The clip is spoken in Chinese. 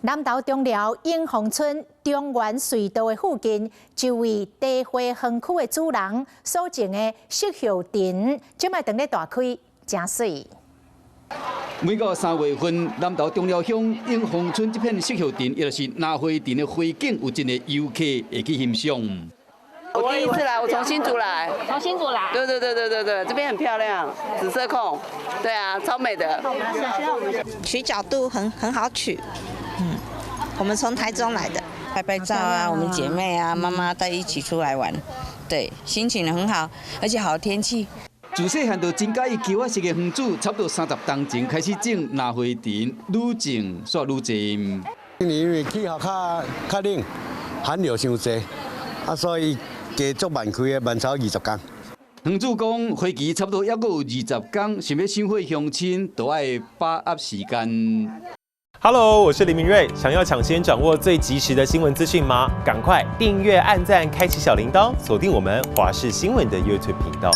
南投中寮永丰村中原隧道的附近，就位地花园区的主人所种的适叶藤，即卖正咧大开，真水。每个3月份，南投中寮乡永丰村这片适叶藤，也就是拿花藤的花景，有真的游客会去欣赏。我第一次来，我从新竹来。从新竹来？对，这边很漂亮，紫色控，对啊，超美的。取角度很好取，我们从台中来的，拍拍照啊，我们姐妹啊、妈妈带一起出来玩，对，心情很好，而且好天气。自细汉就真介意球仔式的园子，差不多30年前开始种拿花藤，愈种煞愈多。今年因为气候较冷，寒流伤济，所以加足慢开的，慢超20天。园主讲，花期差不多还阁有20天，想要赏花乡亲，都要把握时间。Hello， 我是林明瑞。想要抢先掌握最及时的新闻资讯吗？赶快订阅、按赞、开启小铃铛，锁定我们华视新闻的 YouTube 频道。